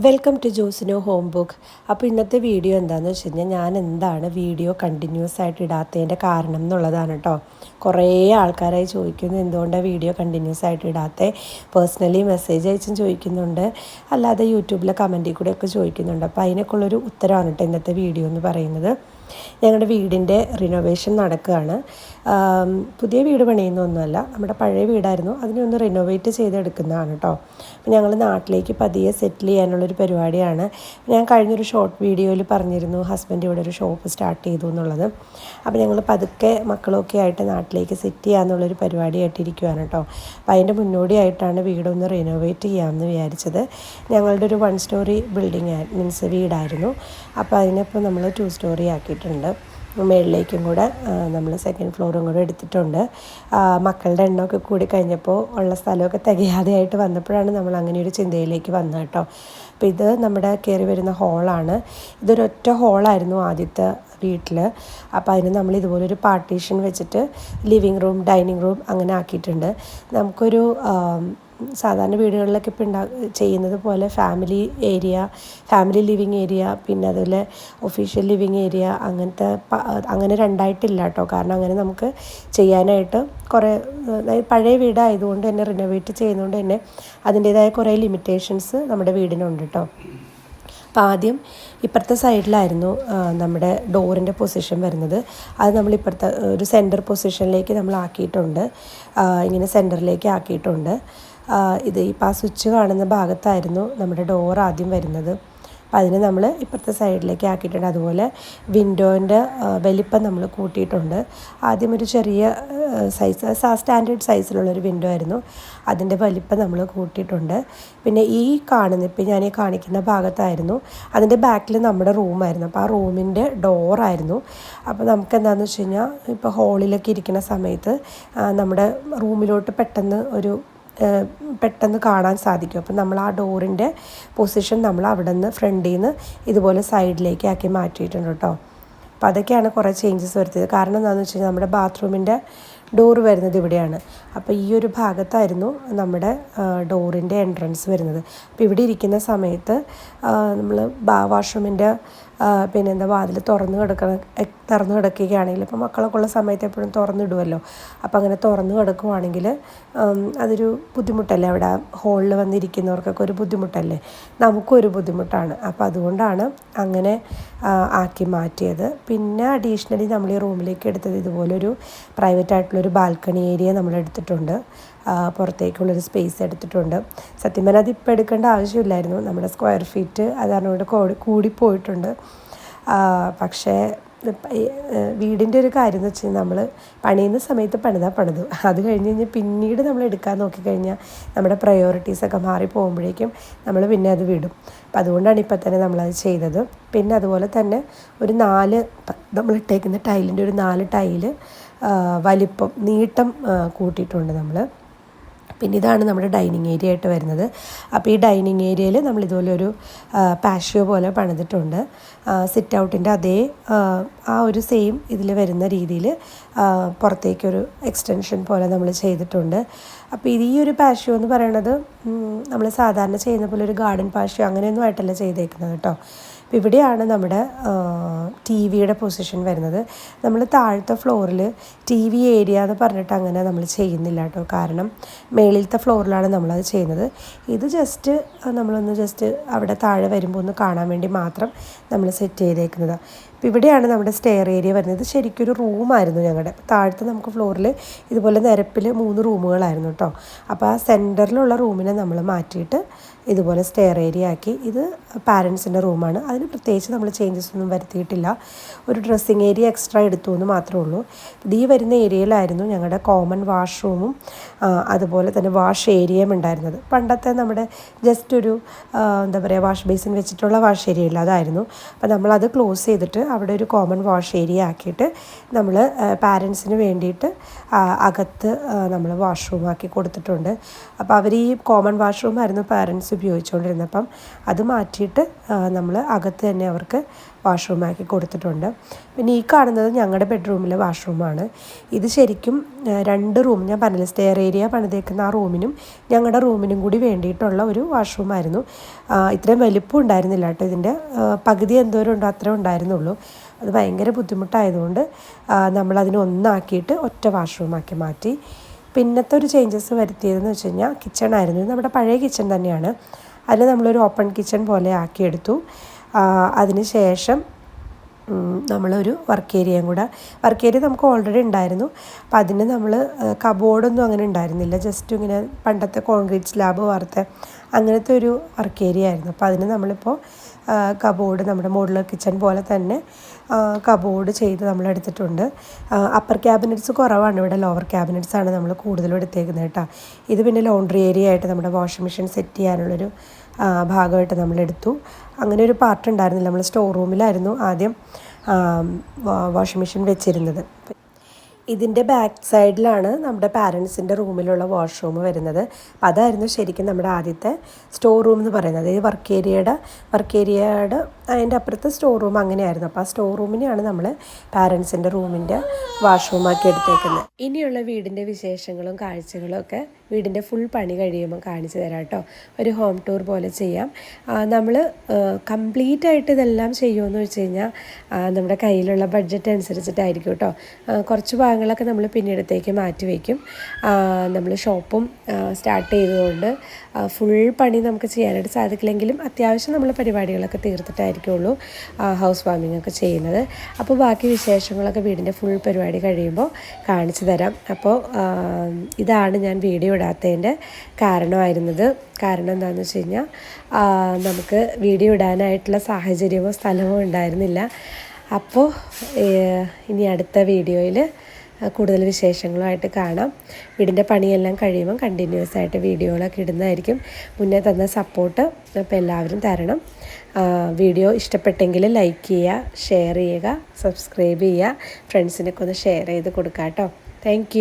Welcome to ജോസിനോ home book. അപ്പോൾ ഇന്നത്തെ വീഡിയോ എന്താണെന്ന് വെച്ച് കഴിഞ്ഞാൽ ഞാൻ എന്താണ് വീഡിയോ കണ്ടിന്യൂസ് ആയിട്ട് ഇടാത്തതിൻ്റെ കാരണം എന്നുള്ളതാണ് കേട്ടോ. കുറേ ആൾക്കാരായി ചോദിക്കുന്നു എന്തുകൊണ്ടാണ് വീഡിയോ കണ്ടിന്യൂസ് ആയിട്ട് ഇടാത്തത്. പേഴ്സണലി മെസ്സേജ് അയച്ചും ചോദിക്കുന്നുണ്ട്, അല്ലാതെ യൂട്യൂബിലെ കമൻറ്റിൽ കൂടെയൊക്കെ ചോദിക്കുന്നുണ്ട്. അപ്പോൾ അതിനൊക്കെയുള്ളൊരു ഉത്തരമാണ് കേട്ടോ ഇന്നത്തെ വീഡിയോ എന്ന് പറയുന്നത്. ഞങ്ങളുടെ വീടിൻ്റെ റിനോവേഷൻ നടക്കുകയാണ്. പുതിയ വീട് പണിയുന്നൊന്നുമല്ല, നമ്മുടെ പഴയ വീടായിരുന്നു, അതിനെ ഒന്ന് റിനോവേറ്റ് ചെയ്തെടുക്കുന്നതാണ് കേട്ടോ. അപ്പോൾ ഞങ്ങൾ നാട്ടിലേക്ക് പതിയെ സെറ്റിൽ ചെയ്യാനുള്ളൊരു പരിപാടിയാണ്. ഞാൻ കഴിഞ്ഞൊരു ഷോർട്ട് വീഡിയോയിൽ പറഞ്ഞിരുന്നു ഹസ്ബൻഡ് ഇവിടെ ഒരു ഷോപ്പ് സ്റ്റാർട്ട് ചെയ്തു എന്നുള്ളത്. അപ്പോൾ ഞങ്ങൾ പതുക്കെ മക്കളൊക്കെ ആയിട്ട് നാട്ടിലേക്ക് സെറ്റ് ചെയ്യാമെന്നുള്ളൊരു പരിപാടിയായിട്ടിരിക്കുകയാണ് കേട്ടോ. അപ്പോൾ അതിൻ്റെ മുന്നോടിയായിട്ടാണ് വീടൊന്ന് റിനോവേറ്റ് ചെയ്യാമെന്ന് വിചാരിച്ചത്. ഞങ്ങളുടെ ഒരു 1 സ്റ്റോറി ബിൽഡിംഗ് മീൻസ് വീടായിരുന്നു. അപ്പോൾ അതിനിപ്പോൾ നമ്മൾ 2 സ്റ്റോറി ആക്കിയിട്ടുണ്ട്. മുകളിലേക്കും കൂടെ നമ്മൾ 2nd ഫ്ലോറും കൂടെ എടുത്തിട്ടുണ്ട്. മക്കളുടെ എണ്ണമൊക്കെ കൂടി കഴിഞ്ഞപ്പോൾ ഉള്ള സ്ഥലമൊക്കെ തികയാതെയായിട്ട് വന്നപ്പോഴാണ് നമ്മൾ അങ്ങനെ ഒരു ചിന്തയിലേക്ക് വന്നത് കേട്ടോ. അപ്പോൾ ഇത് നമ്മുടെ കയറി വരുന്ന ഹോളാണ്. ഇതൊരൊറ്റ ഹോളായിരുന്നു ആദ്യത്തെ വീട്ടിൽ. അപ്പോൾ അതിന് നമ്മൾ ഇതുപോലൊരു പാർട്ടീഷൻ വെച്ചിട്ട് ലിവിങ് റൂം, ഡൈനിങ് റൂം അങ്ങനെ ആക്കിയിട്ടുണ്ട്. നമുക്കൊരു സാധാരണ വീടുകളിലൊക്കെ ഇപ്പോൾ ചെയ്യുന്നത് പോലെ ഫാമിലി ലിവിങ് ഏരിയ, പിന്നെ അതുപോലെ ഒഫീഷ്യൽ ലിവിങ് ഏരിയ അങ്ങനെ രണ്ടായിട്ടില്ല കേട്ടോ. കാരണം അങ്ങനെ നമുക്ക് ചെയ്യാനായിട്ട് കുറേ പഴയ വീടായതുകൊണ്ട് തന്നെ റിനോവേറ്റ് ചെയ്യുന്നതുകൊണ്ട് തന്നെ അതിൻ്റേതായ കുറേ ലിമിറ്റേഷൻസ് നമ്മുടെ വീടിനുണ്ട് കേട്ടോ. അപ്പോൾ ആദ്യം ഇപ്പുറത്തെ സൈഡിലായിരുന്നു നമ്മുടെ ഡോറിൻ്റെ പൊസിഷൻ വരുന്നത്. അത് നമ്മൾ ഇപ്പുറത്തെ ഒരു സെൻറ്റർ പൊസിഷനിലേക്ക് നമ്മൾ ആക്കിയിട്ടുണ്ട്. ഇങ്ങനെ സെൻറ്ററിലേക്ക് ആക്കിയിട്ടുണ്ട്. ഇത് ഇപ്പോൾ ആ സ്വിച്ച് കാണുന്ന ഭാഗത്തായിരുന്നു നമ്മുടെ ഡോർ ആദ്യം വരുന്നത്. അപ്പോൾ അതിന് നമ്മൾ ഇപ്പുറത്തെ സൈഡിലേക്ക് ആക്കിയിട്ടുണ്ട്. അതുപോലെ വിൻഡോൻ്റെ വലിപ്പം നമ്മൾ കൂട്ടിയിട്ടുണ്ട്. ആദ്യം ഒരു ചെറിയ സൈസ് സ്റ്റാൻഡേർഡ് സൈസിലുള്ളൊരു വിൻഡോ ആയിരുന്നു, അതിൻ്റെ വലിപ്പം നമ്മൾ കൂട്ടിയിട്ടുണ്ട്. പിന്നെ ഇപ്പോൾ ഞാൻ കാണിക്കുന്ന ഭാഗത്തായിരുന്നു, അതിൻ്റെ ബാക്കിൽ നമ്മുടെ റൂമായിരുന്നു. അപ്പോൾ ആ റൂമിൻ്റെ ഡോറായിരുന്നു. അപ്പോൾ നമുക്ക് എന്താണെന്ന് വെച്ച് കഴിഞ്ഞാൽ ഇപ്പോൾ ഹോളിലൊക്കെ ഇരിക്കുന്ന സമയത്ത് നമ്മുടെ റൂമിലോട്ട് പെട്ടെന്ന് കാണാൻ സാധിക്കും. അപ്പം നമ്മൾ ആ ഡോറിൻ്റെ പൊസിഷൻ നമ്മൾ അവിടെ നിന്ന് ഫ്രണ്ടിൽ നിന്ന് ഇതുപോലെ സൈഡിലേക്ക് ആക്കി മാറ്റിയിട്ടുണ്ട് കേട്ടോ. അപ്പോൾ അതൊക്കെയാണ് കുറേ ചേഞ്ചസ് വരുത്തിയത്. കാരണം എന്താണെന്ന് വെച്ച് കഴിഞ്ഞാൽ നമ്മുടെ ബാത്റൂമിൻ്റെ ഡോറ് വരുന്നത് ഇവിടെയാണ്. അപ്പോൾ ഈ ഒരു ഭാഗത്തായിരുന്നു നമ്മുടെ ഡോറിൻ്റെ എൻട്രൻസ് വരുന്നത്. അപ്പോൾ ഇവിടെ ഇരിക്കുന്ന സമയത്ത് നമ്മൾ വാഷ്റൂമിൻ്റെ വാതിൽ തുറന്ന് കിടക്കുകയാണെങ്കിൽ, ഇപ്പോൾ മക്കളൊക്കെ ഉള്ള സമയത്ത് എപ്പോഴും തുറന്നിടുമല്ലോ. അപ്പോൾ അങ്ങനെ തുറന്ന് കിടക്കുവാണെങ്കിൽ അതൊരു ബുദ്ധിമുട്ടല്ലേ, അവിടെ ഹോളിൽ വന്നിരിക്കുന്നവർക്കൊക്കെ ഒരു ബുദ്ധിമുട്ടല്ലേ, നമുക്കൊരു ബുദ്ധിമുട്ടാണ്. അപ്പോൾ അതുകൊണ്ടാണ് അങ്ങനെ ആക്കി മാറ്റിയത്. പിന്നെ അഡീഷണലി നമ്മൾ ഈ റൂമിലേക്ക് എടുത്തത് ഇതുപോലൊരു പ്രൈവറ്റ് ആയിട്ടുള്ളൊരു ബാൽക്കണി ഏരിയ നമ്മൾ എടുത്തിട്ടുണ്ട്. പുറത്തേക്കുള്ളൊരു സ്പേസ് എടുത്തിട്ടുണ്ട്. സത്യം പറഞ്ഞാൽ അതിപ്പോൾ എടുക്കേണ്ട ആവശ്യമില്ലായിരുന്നു, നമ്മുടെ സ്ക്വയർ ഫീറ്റ് അതാണ് കൂടിപ്പോയിട്ടുണ്ട്. പക്ഷേ വീടിൻ്റെ ഒരു കാര്യം എന്ന് വെച്ചാൽ നമ്മൾ പണിയുന്ന സമയത്ത് പണിതു, അത് കഴിഞ്ഞ് പിന്നീട് നമ്മൾ എടുക്കാൻ നോക്കിക്കഴിഞ്ഞാൽ നമ്മുടെ പ്രയോറിറ്റീസൊക്കെ മാറി പോകുമ്പോഴേക്കും നമ്മൾ പിന്നെ അത് വിടും. അപ്പം അതുകൊണ്ടാണ് ഇപ്പം തന്നെ നമ്മളത് ചെയ്തത്. പിന്നെ അതുപോലെ തന്നെ ഒരു 4 നമ്മൾ ഇട്ടേക്കുന്ന ടൈലിൻ്റെ ഒരു 4 ടൈല് നീട്ടം കൂട്ടിയിട്ടുണ്ട് നമ്മൾ. പിന്നെ ഇതാണ് നമ്മുടെ ഡൈനിങ് ഏരിയ ആയിട്ട് വരുന്നത്. അപ്പോൾ ഈ ഡൈനിങ് ഏരിയയിൽ നമ്മൾ ഇതുപോലെ ഒരു പാഷ്യോ പോലെ പണിതിട്ടുണ്ട്. സിറ്റ് ഔട്ടിൻ്റെ അതേ ആ ഒരു സെയിം ഇതിൽ വരുന്ന രീതിയിൽ പുറത്തേക്കൊരു എക്സ്റ്റൻഷൻ പോലെ നമ്മൾ ചെയ്തിട്ടുണ്ട്. അപ്പോൾ ഈ ഒരു പാഷ്യോ എന്ന് പറയുന്നത് നമ്മൾ സാധാരണ ചെയ്യുന്ന പോലെ ഒരു ഗാർഡൻ പാഷ്യോ അങ്ങനെയൊന്നും ആയിട്ടല്ല ചെയ്തേക്കുന്നത് കേട്ടോ. അപ്പോൾ ഇവിടെയാണ് നമ്മുടെ ടി വിയുടെ പൊസിഷൻ വരുന്നത്. നമ്മൾ താഴത്തെ ഫ്ലോറിൽ ടി വി ഏരിയ എന്ന് പറഞ്ഞിട്ട് അങ്ങനെ നമ്മൾ ചെയ്യുന്നില്ല കേട്ടോ. കാരണം മേളിലത്തെ ഫ്ലോറിലാണ് നമ്മളത് ചെയ്യുന്നത്. ഇത് നമ്മളൊന്ന് അവിടെ താഴെ വരുമ്പോൾ ഒന്ന് കാണാൻ വേണ്ടി മാത്രം നമ്മൾ സെറ്റ് ചെയ്തേക്കുന്നത്. അപ്പോൾ ഇവിടെയാണ് നമ്മുടെ സ്റ്റെയർ ഏരിയ വരുന്നത്. ശരിക്കൊരു റൂമായിരുന്നു ഞങ്ങളുടെ. താഴത്തെ നമുക്ക് ഫ്ലോറിൽ ഇതുപോലെ നിരപ്പിൽ 3 റൂമുകളായിരുന്നു കേട്ടോ. അപ്പോൾ ആ സെൻറ്ററിലുള്ള റൂമിനെ നമ്മൾ മാറ്റിയിട്ട് ഇതുപോലെ സ്റ്റെയർ ഏരിയ ആക്കി. ഇത് പാരൻസിൻ്റെ റൂമാണ്. അതിന് പ്രത്യേകിച്ച് നമ്മൾ ചേഞ്ചസ് ഒന്നും വരുത്തിയിട്ടില്ല. ഒരു ഡ്രസ്സിങ് ഏരിയ എക്സ്ട്രാ എടുത്തു എന്ന് മാത്രമേ ഉള്ളൂ. ഈ വരുന്ന ഏരിയയിലായിരുന്നു ഞങ്ങളുടെ കോമൺ വാഷ്റൂമും അതുപോലെ തന്നെ വാഷ് ഏരിയയും ഉണ്ടായിരുന്നത്. പണ്ടത്തെ നമ്മുടെ ജസ്റ്റ് ഒരു വാഷ് ബേസിൻ വെച്ചിട്ടുള്ള വാഷ് ഏരിയ ഇല്ല, അതായിരുന്നു. അപ്പോൾ നമ്മളത് ക്ലോസ് ചെയ്തിട്ട് അവിടെ ഒരു കോമൺ വാഷ് ഏരിയ ആക്കിയിട്ട് നമ്മൾ പാരൻസിന് വേണ്ടിയിട്ട് അകത്ത് നമ്മൾ വാഷ്റൂം ആക്കി കൊടുത്തിട്ടുണ്ട്. അപ്പോൾ അവർ ഈ കോമൺ വാഷ്റൂം ആയിരുന്നു പാരൻസ് ഉപയോഗിച്ചുകൊണ്ടിരുന്നത്. അപ്പം അത് മാറ്റിയിട്ട് നമ്മൾ അകത്ത് തന്നെ അവർക്ക് വാഷ്റൂമാക്കി കൊടുത്തിട്ടുണ്ട്. പിന്നെ ഈ കാണുന്നത് ഞങ്ങളുടെ ബെഡ്റൂമിലെ വാഷ്റൂമാണ്. ഇത് ശരിക്കും 2 റൂം, ഞാൻ പറഞ്ഞില്ല സ്റ്റെയർ ഏരിയ പണിതേക്കുന്ന ആ റൂമിനും ഞങ്ങളുടെ റൂമിനും കൂടി വേണ്ടിയിട്ടുള്ള ഒരു വാഷ്റൂമായിരുന്നു. ഇത്രയും വലിപ്പം ഉണ്ടായിരുന്നില്ല കേട്ടോ. ഇതിൻ്റെ പകുതി എന്തോരം ഉണ്ടോ അത്രേ ഉണ്ടായിരുന്നുള്ളൂ. അത് ഭയങ്കര ബുദ്ധിമുട്ടായതുകൊണ്ട് നമ്മളതിനെ ഒന്നാക്കിയിട്ട് ഒറ്റ വാഷ്റൂമാക്കി മാറ്റി. പിന്നത്തെ ഒരു ചേഞ്ചസ് വരുത്തിയതെന്ന് വെച്ച് കഴിഞ്ഞാൽ കിച്ചണായിരുന്നു. ഇത് നമ്മുടെ പഴയ കിച്ചൺ തന്നെയാണ്. അതിൽ നമ്മളൊരു ഓപ്പൺ കിച്ചൺ പോലെ ആക്കിയെടുത്തു. അതിന് ശേഷം നമ്മളൊരു വർക്ക് ഏരിയ നമുക്ക് ഓൾറെഡി ഉണ്ടായിരുന്നു. അപ്പോൾ അതിന് നമ്മൾ കബോർഡൊന്നും അങ്ങനെ ഉണ്ടായിരുന്നില്ല. ജസ്റ്റ് ഇങ്ങനെ പണ്ടത്തെ കോൺക്രീറ്റ് സ്ലാബ് വാർത്ത അങ്ങനത്തെ ഒരു വർക്ക് ഏരിയ ആയിരുന്നു. അപ്പോൾ അതിന് നമ്മളിപ്പോൾ കബോർഡ് നമ്മുടെ മോഡുലർ കിച്ചൺ പോലെ തന്നെ കബോർഡ് ചെയ്ത് നമ്മളെടുത്തിട്ടുണ്ട്. അപ്പർ ക്യാബിനറ്റ്സ് കുറവാണ്, ഇവിടെ ലോവർ ക്യാബിനറ്റ്സ് ആണ് നമ്മൾ കൂടുതലും എടുത്തേക്കുന്നത് കേട്ടോ. ഇത് പിന്നെ ലോണ്ട്രി ഏരിയ ആയിട്ട് നമ്മുടെ വാഷിംഗ് മെഷീൻ സെറ്റ് ചെയ്യാനുള്ളൊരു ഭാഗമായിട്ട് നമ്മളെടുത്തു. അങ്ങനെ ഒരു പാർട്ട് ഉണ്ടായിരുന്നില്ല. നമ്മൾ സ്റ്റോർ റൂമിലായിരുന്നു ആദ്യം വാഷിംഗ് മെഷീൻ വെച്ചിരുന്നത്. ഇതിൻ്റെ ബാക്ക് സൈഡിലാണ് നമ്മുടെ പാരൻസിൻ്റെ റൂമിലുള്ള വാഷ്റൂം വരുന്നത്. അപ്പോൾ അതായിരുന്നു ശരിക്കും നമ്മുടെ ആദ്യത്തെ സ്റ്റോർ റൂം എന്ന് പറയുന്നത്. ഈ വർക്ക് ഏരിയയുടെ അതിൻ്റെ അപ്പുറത്ത് സ്റ്റോർ റൂം അങ്ങനെയായിരുന്നു. അപ്പോൾ ആ സ്റ്റോർ റൂമിനെയാണ് നമ്മൾ പാരൻസിൻ്റെ റൂമിൻ്റെ വാഷ്റൂമാക്കി എടുത്തേക്കുന്നത്. ഇനിയുള്ള വീടിൻ്റെ വിശേഷങ്ങളും കാഴ്ചകളും ഒക്കെ വീടിൻ്റെ ഫുൾ പണി കഴിയുമ്പോൾ കാണിച്ചു തരാം കേട്ടോ. ഒരു ഹോം ടൂർ പോലെ ചെയ്യാം. നമ്മൾ കംപ്ലീറ്റ് ആയിട്ട് ഇതെല്ലാം ചെയ്യുമെന്ന് വെച്ച് കഴിഞ്ഞാൽ നമ്മുടെ കയ്യിലുള്ള ബഡ്ജറ്റ് അനുസരിച്ചിട്ടായിരിക്കും കേട്ടോ. കുറച്ച് ഭാഗങ്ങളൊക്കെ നമ്മൾ പിന്നീടത്തേക്ക് മാറ്റി വയ്ക്കും. നമ്മൾ ഷോപ്പും സ്റ്റാർട്ട് ചെയ്തതുകൊണ്ട് ഫുൾ പണി നമുക്ക് ചെയ്യാനായിട്ട് സാധിക്കില്ലെങ്കിലും അത്യാവശ്യം നമ്മൾ പരിപാടികളൊക്കെ തീർത്തിട്ടായിരിക്കുള്ളൂ ഹൗസ് വാമിംഗ് ഒക്കെ ചെയ്യുന്നത്. അപ്പോൾ ബാക്കി വിശേഷങ്ങളൊക്കെ വീടിൻ്റെ ഫുൾ പരിപാടി കഴിയുമ്പോൾ കാണിച്ചു തരാം. അപ്പോൾ ഇതാണ് ഞാൻ വീഡിയോ ഇടാത്തതിൻ്റെ കാരണമായിരുന്നത്. കാരണം എന്താണെന്ന് വെച്ച് കഴിഞ്ഞാൽ നമുക്ക് വീഡിയോ ഇടാനായിട്ടുള്ള സാഹചര്യമോ സ്ഥലമോ ഉണ്ടായിരുന്നില്ല. അപ്പോൾ ഇനി അടുത്ത വീഡിയോയിൽ കൂടുതൽ വിശേഷങ്ങളുമായിട്ട് കാണാം. വീടിൻ്റെ പണിയെല്ലാം കഴിയുമ്പം കണ്ടിന്യൂസ് ആയിട്ട് വീഡിയോകളൊക്കെ ഇടുന്നതായിരിക്കും. മുന്നേ തന്ന സപ്പോർട്ട് അപ്പോൾ എല്ലാവരും തരണം. വീഡിയോ ഇഷ്ടപ്പെട്ടെങ്കിൽ ലൈക്ക് ചെയ്യുക, ഷെയർ ചെയ്യുക, സബ്സ്ക്രൈബ് ചെയ്യുക, ഫ്രണ്ട്സിനൊക്കെ ഒന്ന് ഷെയർ ചെയ്ത് കൊടുക്കാം കേട്ടോ. താങ്ക്